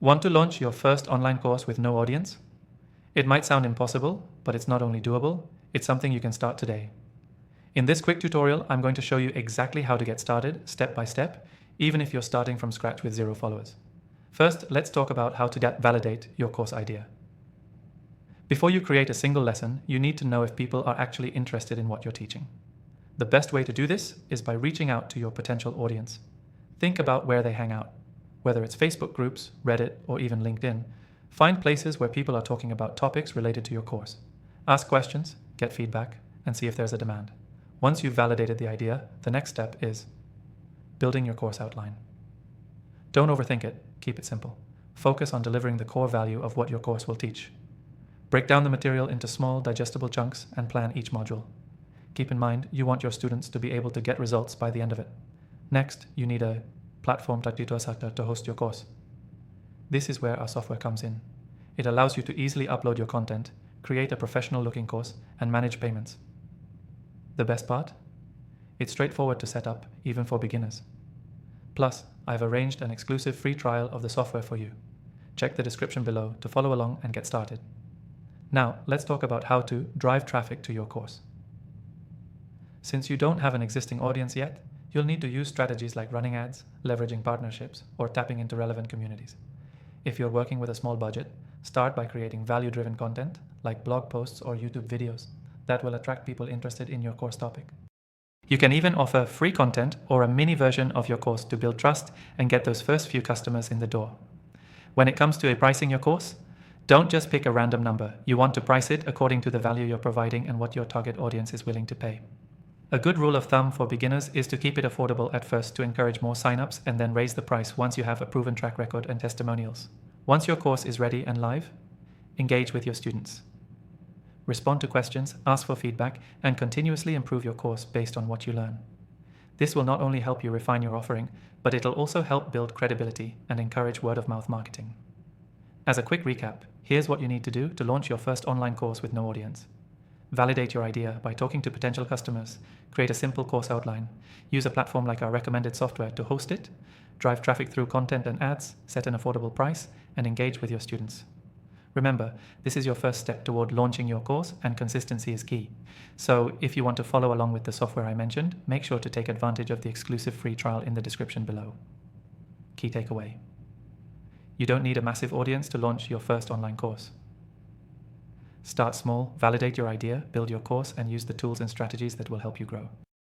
Want to launch your first online course with no audience? It might sound impossible, but it's not only doable, it's something you can start today. In this quick tutorial, I'm going to show you exactly how to get started step by step, even if you're starting from scratch with 0 followers. First, let's talk about how to validate your course idea. Before you create a single lesson, you need to know if people are actually interested in what you're teaching. The best way to do this is by reaching out to your potential audience. Think about where they hang out. Whether it's Facebook groups, Reddit, or even LinkedIn, find places where people are talking about topics related to your course. Ask questions, get feedback, and see if there's a demand. Once you've validated the idea, the next step is building your course outline. Don't overthink it, keep it simple. Focus on delivering the core value of what your course will teach. Break down the material into small, digestible chunks and plan each module. Keep in mind, you want your students to be able to get results by the end of it. Next, you need a platform to host your course. This is where our software comes in. It allows you to easily upload your content, create a professional-looking course, and manage payments. The best part? It's straightforward to set up, even for beginners. Plus, I've arranged an exclusive free trial of the software for you. Check the description below to follow along and get started. Now, let's talk about how to drive traffic to your course. Since you don't have an existing audience yet, you'll need to use strategies like running ads, leveraging partnerships, or tapping into relevant communities. If you're working with a small budget, start by creating value-driven content like blog posts or YouTube videos that will attract people interested in your course topic. You can even offer free content or a mini version of your course to build trust and get those first few customers in the door. When it comes to pricing your course, don't just pick a random number. You want to price it according to the value you're providing and what your target audience is willing to pay. A good rule of thumb for beginners is to keep it affordable at first to encourage more signups and then raise the price once you have a proven track record and testimonials. Once your course is ready and live, engage with your students. Respond to questions, ask for feedback, and continuously improve your course based on what you learn. This will not only help you refine your offering, but it'll also help build credibility and encourage word-of-mouth marketing. As a quick recap, here's what you need to do to launch your first online course with no audience. Validate your idea by talking to potential customers, create a simple course outline, use a platform like our recommended software to host it, drive traffic through content and ads, set an affordable price, and engage with your students. Remember, this is your first step toward launching your course, and consistency is key. So if you want to follow along with the software I mentioned, make sure to take advantage of the exclusive free trial in the description below. Key takeaway: you don't need a massive audience to launch your first online course. Start small, validate your idea, build your course, and use the tools and strategies that will help you grow.